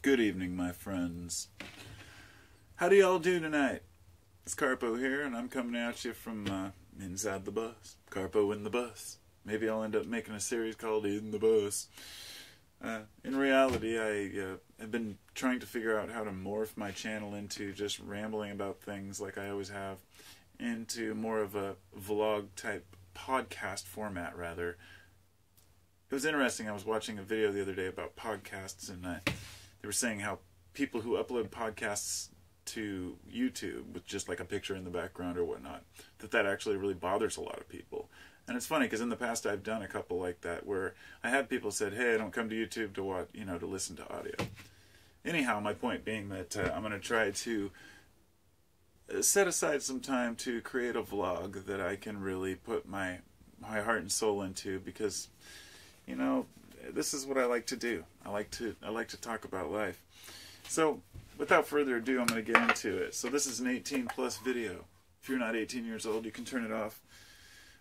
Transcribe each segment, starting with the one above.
Good evening, my friends. How do y'all do tonight? It's Carpo here, and I'm coming at you from inside the bus. Carpo in the bus. Maybe I'll end up making a series called In the Bus. In reality, I have been trying to figure out how to morph my channel into just rambling about things like I always have, into more of a vlog-type podcast format, rather. It was interesting. I was watching a video the other day about podcasts, and they were saying how people who upload podcasts to YouTube with just like a picture in the background or whatnot, that actually really bothers a lot of people. And it's funny because in the past I've done a couple like that where I had people said, "Hey, I don't come to YouTube to watch, to listen to audio." Anyhow, my point being that I'm going to try to set aside some time to create a vlog that I can really put my heart and soul into, because this is what I like to do. I like to talk about life. So, without further ado, I'm going to get into it. So this is an 18+ video. If you're not 18 years old, you can turn it off.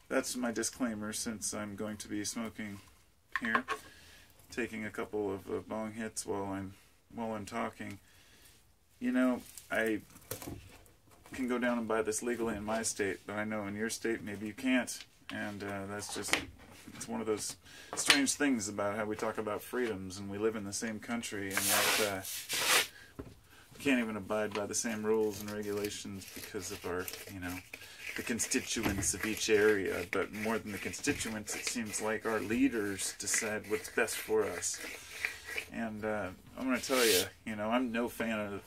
That's my disclaimer, since I'm going to be smoking here, taking a couple of bong hits while I'm talking. I can go down and buy this legally in my state, but I know in your state maybe you can't, and it's one of those strange things about how we talk about freedoms, and we live in the same country, and yet we can't even abide by the same rules and regulations because of our, the constituents of each area. But more than the constituents, it seems like our leaders decide what's best for us. And I'm going to tell you, I'm no fan of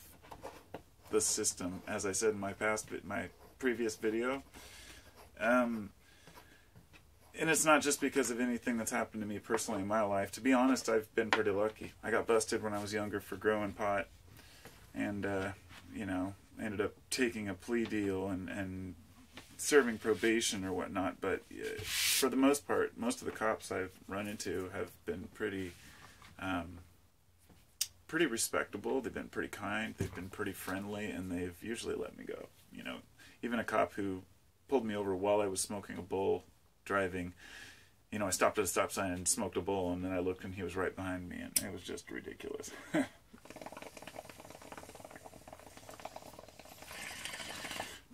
the system, as I said in my previous video. And it's not just because of anything that's happened to me personally in my life. To be honest, I've been pretty lucky. I got busted when I was younger for growing pot, and ended up taking a plea deal and serving probation or whatnot. But for the most part, most of the cops I've run into have been pretty respectable. They've been pretty kind. They've been pretty friendly, and they've usually let me go. Even a cop who pulled me over while I was smoking a bowl driving, I stopped at a stop sign and smoked a bowl, and then I looked and he was right behind me, and it was just ridiculous. But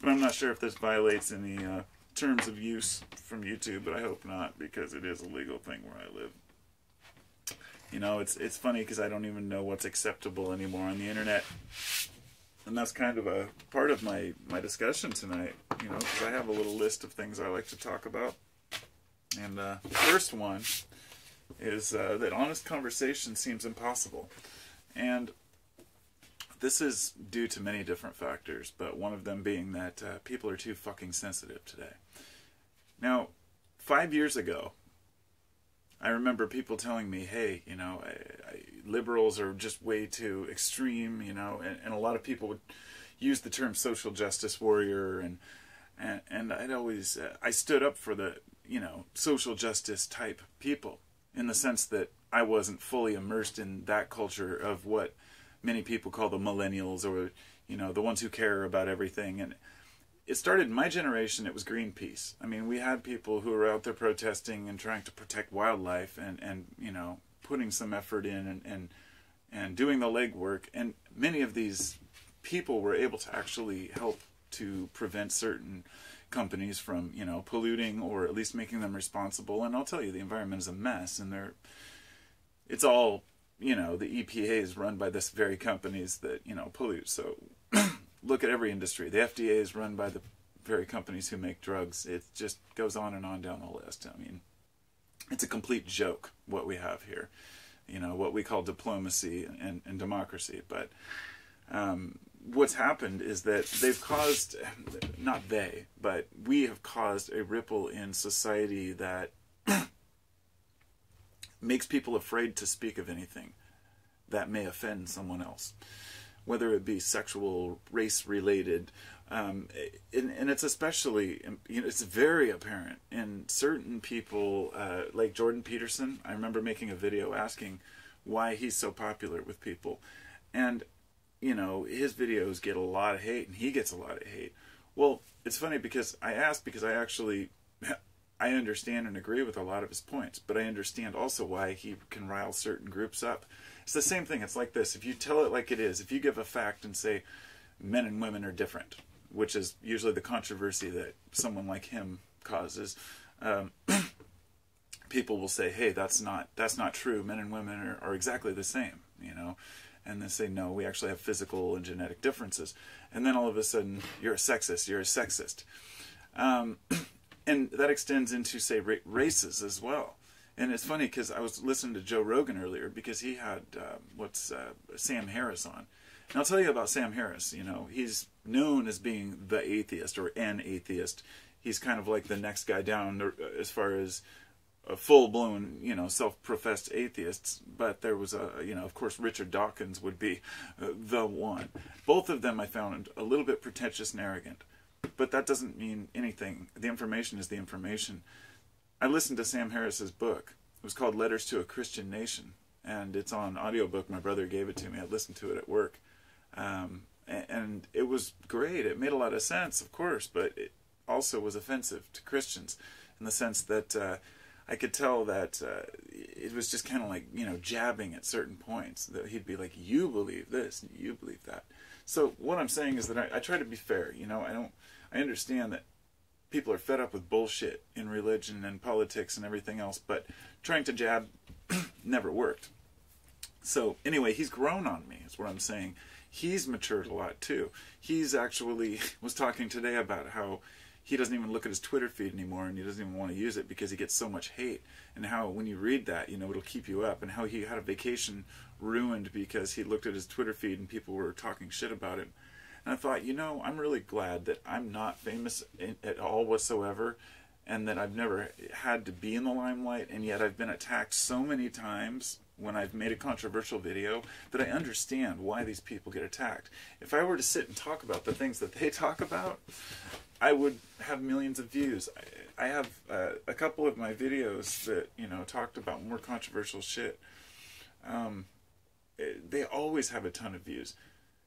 I'm not sure if this violates any terms of use from YouTube, but I hope not, because it is a legal thing where I live. It's funny because I don't even know what's acceptable anymore on the internet. And that's kind of a part of my discussion tonight, because I have a little list of things I like to talk about. And the first one is that honest conversation seems impossible. And this is due to many different factors, but one of them being that people are too fucking sensitive today. Now, 5 years ago, I remember people telling me, hey, liberals are just way too extreme, and a lot of people would use the term social justice warrior, and I'd always, I stood up for the, social justice type people, in the sense that I wasn't fully immersed in that culture of what many people call the millennials, or, the ones who care about everything. And it started in my generation. It was Greenpeace. I mean, we had people who were out there protesting and trying to protect wildlife, and putting some effort in and doing the legwork. And many of these people were able to actually help to prevent certain companies from, polluting, or at least making them responsible. And I'll tell you, the environment is a mess, and it's all, the EPA is run by this very companies that, pollute. So look at every industry. The FDA is run by the very companies who make drugs. It just goes on and on down the list. I mean, it's a complete joke what we have here, what we call diplomacy and democracy. But what's happened is that they've caused, not they, but we have caused a ripple in society that makes people afraid to speak of anything that may offend someone else, whether it be sexual, race-related, and it's especially, it's very apparent in certain people, like Jordan Peterson. I remember making a video asking why he's so popular with people, and his videos get a lot of hate, and he gets a lot of hate. Well, it's funny because I asked, because I I understand and agree with a lot of his points, but I understand also why he can rile certain groups up. It's the same thing. It's like this. If you tell it like it is, if you give a fact and say men and women are different, which is usually the controversy that someone like him causes, people will say, hey, that's not true. Men and women are exactly the same, you know. And they say, no, we actually have physical and genetic differences. And then all of a sudden, you're a sexist. And that extends into, say, races as well. And it's funny because I was listening to Joe Rogan earlier because he had Sam Harris on. And I'll tell you about Sam Harris. You know, he's known as being the atheist or an atheist. He's kind of like the next guy down as far as a full-blown, you know, self-professed atheists. But there was of course, Richard Dawkins would be the one. Both of them I found a little bit pretentious and arrogant. But that doesn't mean anything. The information is the information. I listened to Sam Harris's book. It was called Letters to a Christian Nation. And it's on audiobook. My brother gave it to me. I listened to it at work. And it was great. It made a lot of sense, of course. But it also was offensive to Christians in the sense that I could tell that it was just kind of like, you know, jabbing at certain points. That he'd be like, you believe this, and you believe that. So what I'm saying is that I try to be fair. You know, I understand that people are fed up with bullshit in religion and politics and everything else, but trying to jab never worked. So anyway, he's grown on me, is what I'm saying. He's matured a lot too. He's actually was talking today about how he doesn't even look at his Twitter feed anymore, and he doesn't even want to use it because he gets so much hate. And how when you read that, you know, it'll keep you up. And how he had a vacation ruined because he looked at his Twitter feed and people were talking shit about him. And I thought, you know, I'm really glad that I'm not famous at all whatsoever, and that I've never had to be in the limelight, and yet I've been attacked so many times when I've made a controversial video that I understand why these people get attacked. If I were to sit and talk about the things that they talk about, I would have millions of views. I have a couple of my videos that, you know, talked about more controversial shit. They always have a ton of views.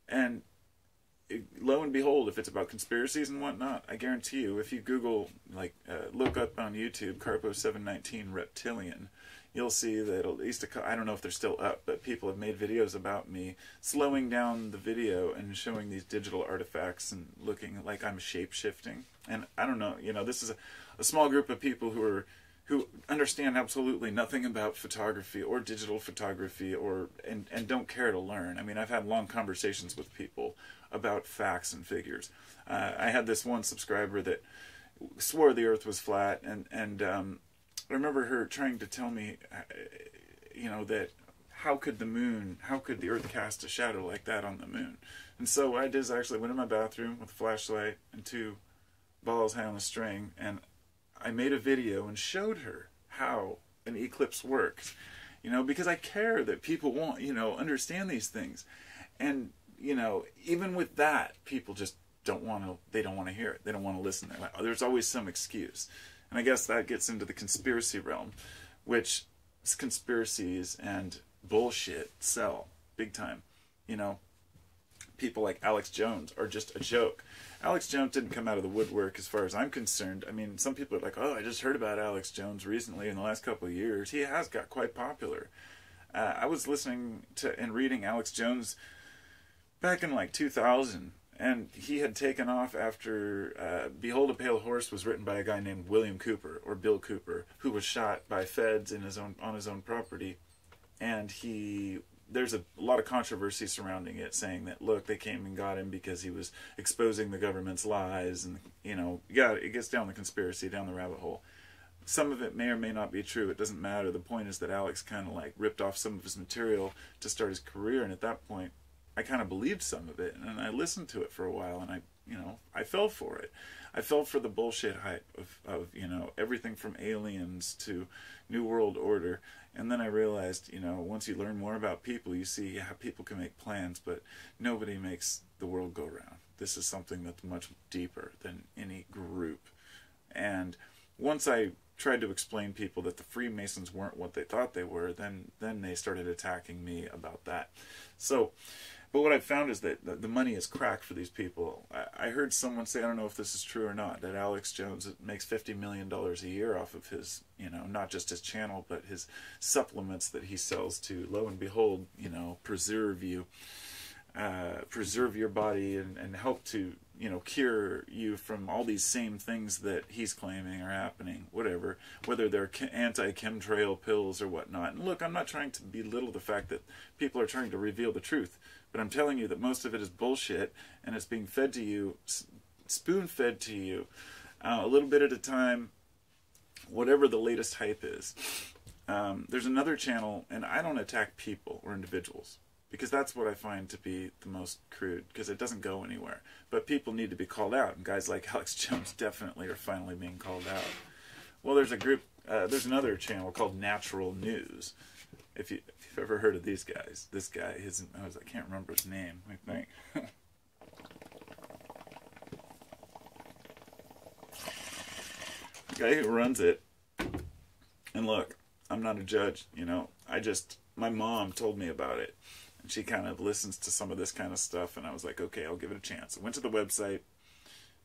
And lo and behold, if it's about conspiracies and whatnot, I guarantee you, if you Google, like, look up on YouTube, Carpo 719 reptilian, you'll see that at least I don't know if they're still up, but people have made videos about me slowing down the video and showing these digital artifacts and looking like I'm shape-shifting. And I don't know, you know, this is a small group of people who understand absolutely nothing about photography or digital photography and don't care to learn. I mean, I've had long conversations with people about facts and figures. I had this one subscriber that swore the earth was flat, and I remember her trying to tell me, you know, that how could the earth cast a shadow like that on the moon? And so what I did is I actually went in my bathroom with a flashlight and 2 balls hanging on a string, and I made a video and showed her how an eclipse works, you know, because I care that people won't, you know, understand these things. And, you know, even with that, people just don't want to hear it. They don't want to listen. They're like, oh, there's always some excuse. And I guess that gets into the conspiracy realm, which conspiracies and bullshit sell big time. You know, people like Alex Jones are just a joke. Alex Jones didn't come out of the woodwork as far as I'm concerned. I mean, some people are like, oh, I just heard about Alex Jones recently in the last couple of years. He has got quite popular. I was listening to and reading Alex Jones back in like 2000, and he had taken off after Behold a Pale Horse was written by a guy named William Cooper, or Bill Cooper, who was shot by feds on his own property. And there's a lot of controversy surrounding it, saying that, look, they came and got him because he was exposing the government's lies, and, you know, yeah, it gets down the conspiracy, down the rabbit hole. Some of it may or may not be true. It doesn't matter. The point is that Alex kind of like ripped off some of his material to start his career, and at that point, I kind of believed some of it, and I listened to it for a while, and I fell for it. I fell for the bullshit hype of you know, everything from aliens to New World Order. And then I realized, you know, once you learn more about people, you see, yeah, people can make plans, but nobody makes the world go round. This is something that's much deeper than any group. And once I tried to explain people that the Freemasons weren't what they thought they were, then they started attacking me about that. So, but what I've found is that the money is cracked for these people. I heard someone say, I don't know if this is true or not, that Alex Jones makes $50 million a year off of his, not just his channel, but his supplements that he sells to, lo and behold, preserve you. Preserve your body and help to, cure you from all these same things that he's claiming are happening, whatever, whether they're anti-chemtrail pills or whatnot. And look, I'm not trying to belittle the fact that people are trying to reveal the truth, but I'm telling you that most of it is bullshit, and it's being fed to you, spoon-fed to you, a little bit at a time, whatever the latest hype is. There's another channel, and I don't attack people or individuals, because that's what I find to be the most crude, because it doesn't go anywhere. But people need to be called out, and guys like Alex Jones definitely are finally being called out. Well, there's a group, there's another channel called Natural News. If you've ever heard of these guys, this guy, I can't remember his name, I think. The guy who runs it, and look, I'm not a judge, my mom told me about it. And she kind of listens to some of this kind of stuff, and I was like, okay, I'll give it a chance. I went to the website,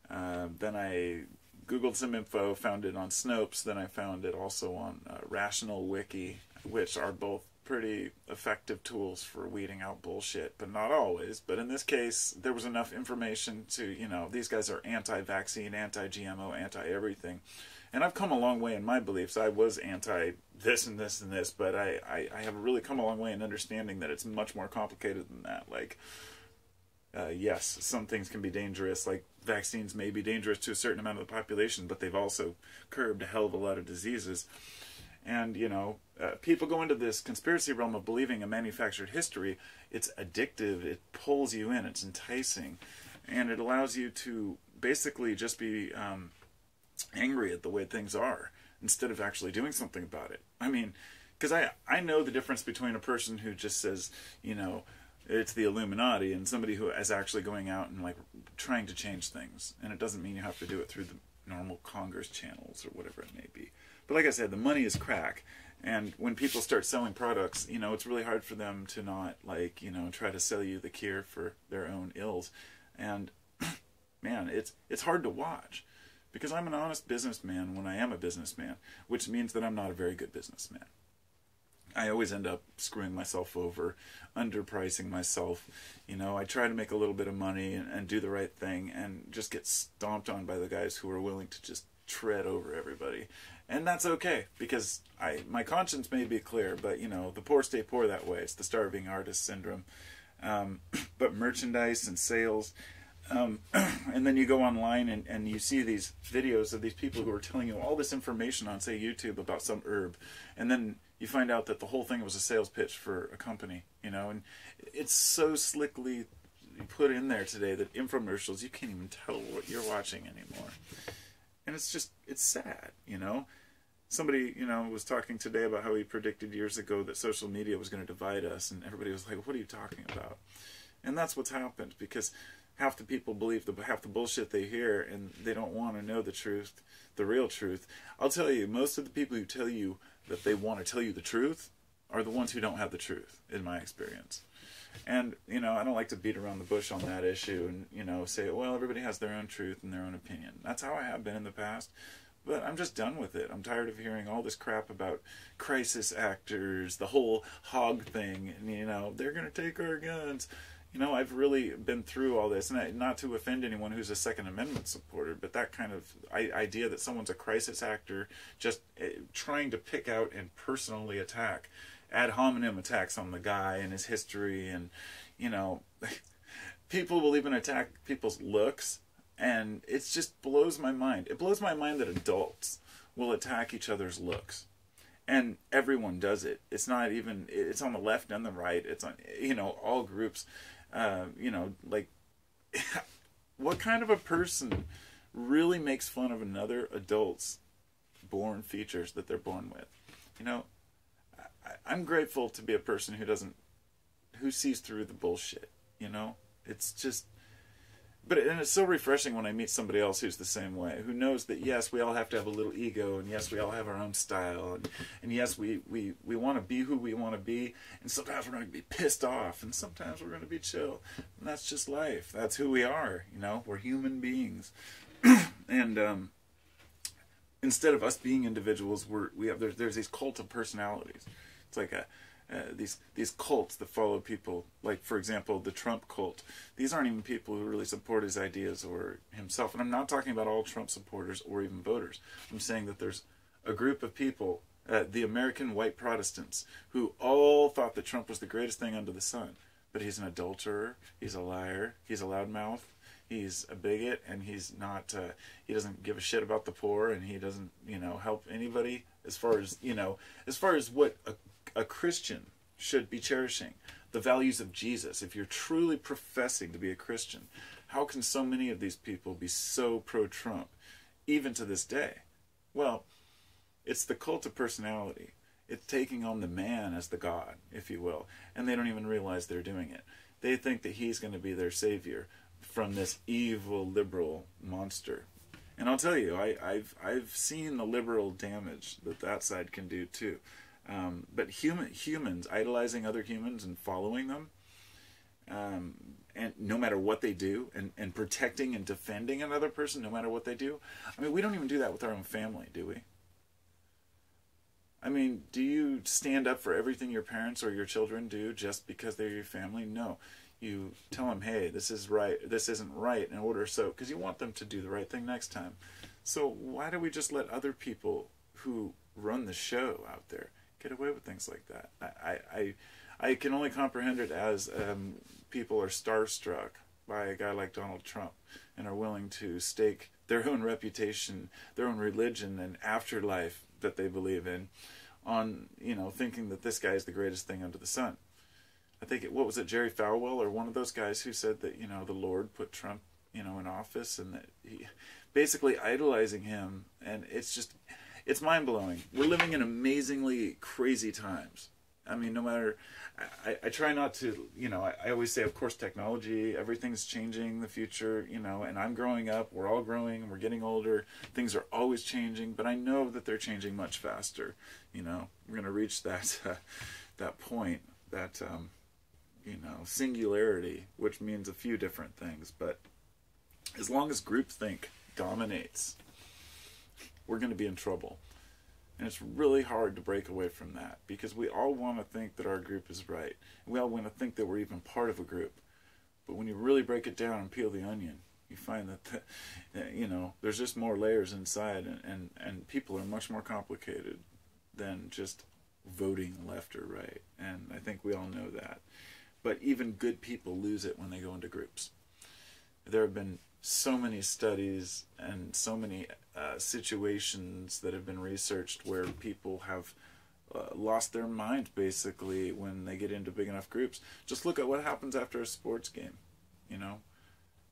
then I Googled some info, found it on Snopes, then I found it also on Rational Wiki, which are both pretty effective tools for weeding out bullshit, but not always. But in this case, there was enough information to, these guys are anti-vaccine, anti-GMO, anti-everything. And I've come a long way in my beliefs. I was anti this and this and this, but I have really come a long way in understanding that it's much more complicated than that. Like, yes, some things can be dangerous, like vaccines may be dangerous to a certain amount of the population, but they've also curbed a hell of a lot of diseases. And, people go into this conspiracy realm of believing a manufactured history. It's addictive, it pulls you in, it's enticing, and it allows you to basically just be angry at the way things are instead of actually doing something about it. I mean, because I know the difference between a person who just says, it's the Illuminati, and somebody who is actually going out and like trying to change things. And it doesn't mean you have to do it through the normal Congress channels or whatever it may be. But like I said, the money is crack. And when people start selling products, it's really hard for them to not, like, try to sell you the cure for their own ills. And, man, it's hard to watch. Because I'm an honest businessman when I am a businessman, which means that I'm not a very good businessman. I always end up screwing myself over, underpricing myself. I try to make a little bit of money and do the right thing and just get stomped on by the guys who are willing to just tread over everybody. And that's okay, because my conscience may be clear, but, the poor stay poor that way. It's the starving artist syndrome. But merchandise and sales... and then you go online and you see these videos of these people who are telling you all this information on, say, YouTube about some herb, and then you find out that the whole thing was a sales pitch for a company, and it's so slickly put in there today that infomercials, you can't even tell what you're watching anymore. And it's sad, Somebody, was talking today about how he predicted years ago that social media was going to divide us, and everybody was like, what are you talking about? And that's what's happened, because half the people believe half the bullshit they hear, and they don't want to know the truth, the real truth. I'll tell you, most of the people who tell you that they want to tell you the truth are the ones who don't have the truth, in my experience. And, I don't like to beat around the bush on that issue and, say, well, everybody has their own truth and their own opinion. That's how I have been in the past. But I'm just done with it. I'm tired of hearing all this crap about crisis actors, the whole hog thing, and, they're going to take our guns. I've really been through all this, and not to offend anyone who's a Second Amendment supporter, but that kind of idea that someone's a crisis actor just trying to pick out and personally attack, ad hominem attacks on the guy and his history, and, people will even attack people's looks, and it just blows my mind. It blows my mind that adults will attack each other's looks. And everyone does it. It's not even, it's on the left and the right. It's on, all groups. Like, what kind of a person really makes fun of another adult's born features that they're born with? I'm grateful to be a person who sees through the bullshit, It's just, And it's so refreshing when I meet somebody else who's the same way, who knows that, yes, we all have to have a little ego, and yes, we all have our own style, and yes, we want to be who we want to be, and sometimes we're going to be pissed off, and sometimes we're going to be chill, and that's just life. That's who we are, we're human beings. And instead of us being individuals, there's these cult of personalities. It's like these cults that follow people, like, for example, the Trump cult. These aren't even people who really support his ideas or himself. And I'm not talking about all Trump supporters or even voters. I'm saying that there's a group of people, the American white Protestants, who all thought that Trump was the greatest thing under the sun. But he's an adulterer, he's a liar, he's a loudmouth, he's a bigot, and he's not, he doesn't give a shit about the poor, and he doesn't, help anybody as far as what a Christian should be cherishing, the values of Jesus. If you're truly professing to be a Christian, how can so many of these people be so pro-Trump, even to this day? Well, it's the cult of personality. It's taking on the man as the God, if you will, and they don't even realize they're doing it. They think that he's going to be their savior from this evil liberal monster. And I'll tell you, I've seen the liberal damage that side can do too. But humans idolizing other humans and following them, and no matter what they do, and protecting and defending another person no matter what they do. I mean, we don't even do that with our own family, do we? I mean, do you stand up for everything your parents or your children do just because they're your family? No. You tell them, hey, this is right, this isn't right, in order because you want them to do the right thing next time. So why do we just let other people who run the show out there get away with things like that? I can only comprehend it as people are starstruck by a guy like Donald Trump and are willing to stake their own reputation, their own religion and afterlife that they believe in on, thinking that this guy is the greatest thing under the sun. I think what was it, Jerry Falwell or one of those guys who said that, the Lord put Trump, in office, and that he basically idolizing him. And it's mind-blowing. We're living in amazingly crazy times. I mean, no matter, I try not to, I always say, of course, technology, everything's changing, the future, and I'm growing up, we're all growing, we're getting older, things are always changing, but I know that they're changing much faster. We're going to reach that point, that, singularity, which means a few different things, but as long as groupthink dominates, we're going to be in trouble. And it's really hard to break away from that, because we all want to think that our group is right. We all want to think that we're even part of a group. But when you really break it down and peel the onion, you find that, there's just more layers inside, and people are much more complicated than just voting left or right. And I think we all know that. But even good people lose it when they go into groups. There have been so many studies and so many situations that have been researched where people have lost their mind, basically, when they get into big enough groups. Just look at what happens after a sports game.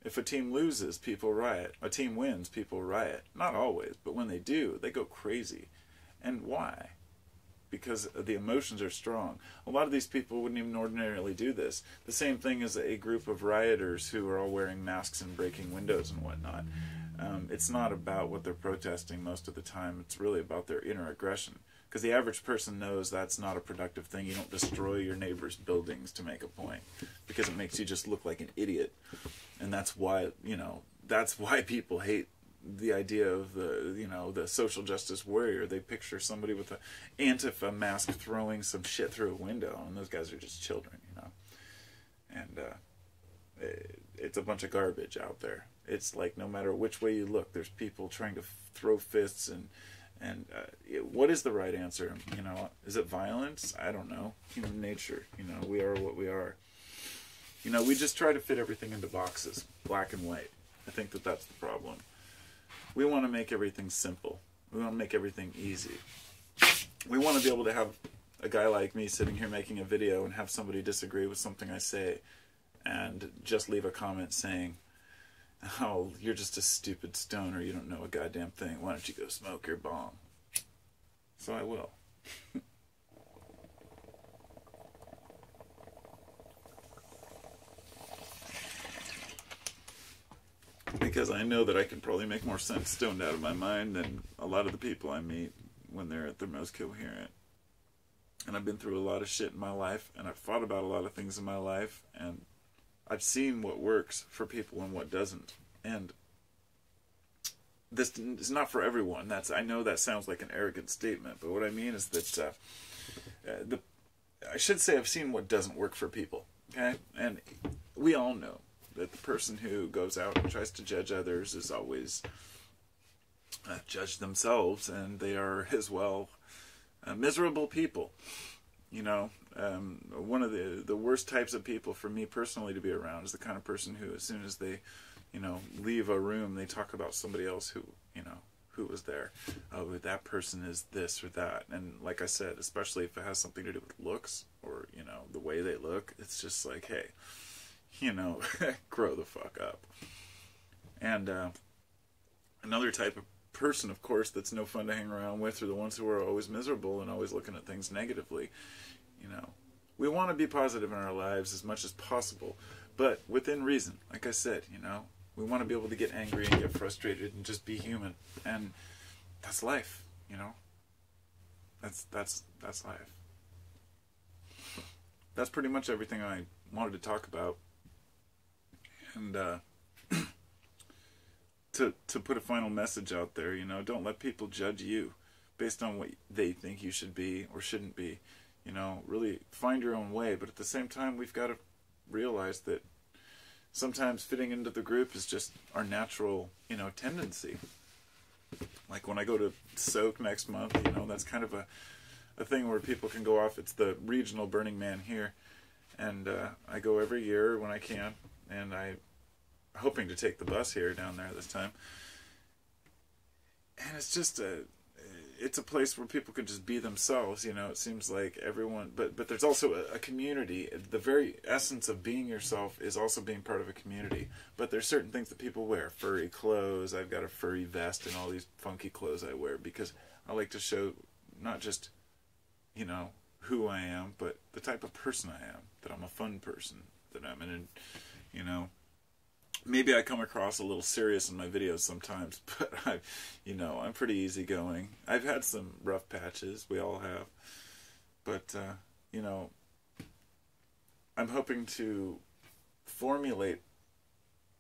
If a team loses, people riot. A team wins, people riot. Not always, but when they do, they go crazy. And why? Because the emotions are strong. A lot of these people wouldn't even ordinarily do this. The same thing as a group of rioters who are all wearing masks and breaking windows and whatnot. It's not about what they're protesting most of the time. It's really about their inner aggression. Because the average person knows that's not a productive thing. You don't destroy your neighbor's buildings to make a point, because it makes you just look like an idiot. And that's why, that's why people hate the idea of the social justice warrior. They picture somebody with an Antifa mask throwing some shit through a window, and those guys are just children, And it's a bunch of garbage out there. It's like, no matter which way you look, there's people trying to throw fists, and what is the right answer? Is it violence? I don't know. Human nature. We are what we are. We just try to fit everything into boxes, black and white. I think that that's the problem. We want to make everything simple. We want to make everything easy. We want to be able to have a guy like me sitting here making a video and have somebody disagree with something I say and just leave a comment saying, oh, you're just a stupid stoner, you don't know a goddamn thing, why don't you go smoke your bong? So I will. because I know that I can probably make more sense stoned out of my mind than a lot of the people I meet when they're at their most coherent. And I've been through a lot of shit in my life, and I've thought about a lot of things in my life, and I've seen what works for people and what doesn't. And this is not for everyone. I know that sounds like an arrogant statement, but what I mean is that I should say I've seen what doesn't work for people. Okay, and we all know that the person who goes out and tries to judge others is always judged themselves, and they are as well miserable people. You know, one of the worst types of people for me personally to be around is the kind of person who, as soon as they, leave a room, they talk about somebody else who was there. Oh, that person is this or that. And like I said, especially if it has something to do with looks or, the way they look, it's just like, hey, grow the fuck up. And another type of person, of course, that's no fun to hang around with are the ones who are always miserable and always looking at things negatively. We want to be positive in our lives as much as possible, but within reason. Like I said, we want to be able to get angry and get frustrated and just be human, and that's life. That's life. That's pretty much everything I wanted to talk about. And to put a final message out there, don't let people judge you based on what they think you should be or shouldn't be. Really find your own way. But at the same time, we've got to realize that sometimes fitting into the group is just our natural, tendency. Like when I go to Soak next month, that's kind of a thing where people can go off. It's the regional Burning Man here. And I go every year when I can. And I'm hoping to take the bus here down there this time. And it's just it's a place where people can just be themselves. It seems like everyone, but there's also a community. The very essence of being yourself is also being part of a community. But there's certain things that people wear. Furry clothes. I've got a furry vest and all these funky clothes I wear because I like to show not just, who I am, but the type of person I am. That I'm a fun person. That I'm maybe I come across a little serious in my videos sometimes, but I'm pretty easygoing. I've had some rough patches, we all have, but I'm hoping to formulate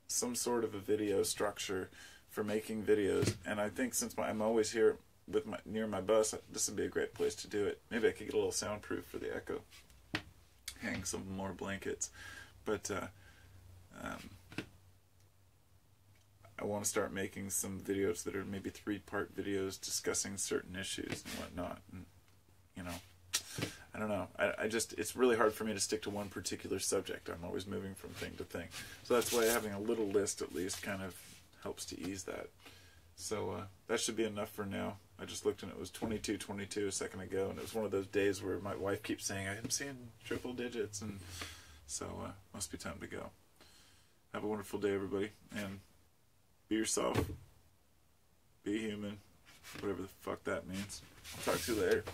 some sort of a video structure for making videos, and I think since I'm always here with near my bus, this would be a great place to do it. Maybe I could get a little soundproof for the echo, hang some more blankets, but I want to start making some videos that are maybe 3-part videos discussing certain issues and whatnot. And, I don't know. It's really hard for me to stick to one particular subject. I'm always moving from thing to thing. So that's why having a little list at least kind of helps to ease that. So that should be enough for now. I just looked and it was 22:22 a second ago, and it was one of those days where my wife keeps saying, I'm seeing triple digits, and so must be time to go. Have a wonderful day, everybody, and be yourself. Be human. Whatever the fuck that means. I'll talk to you later.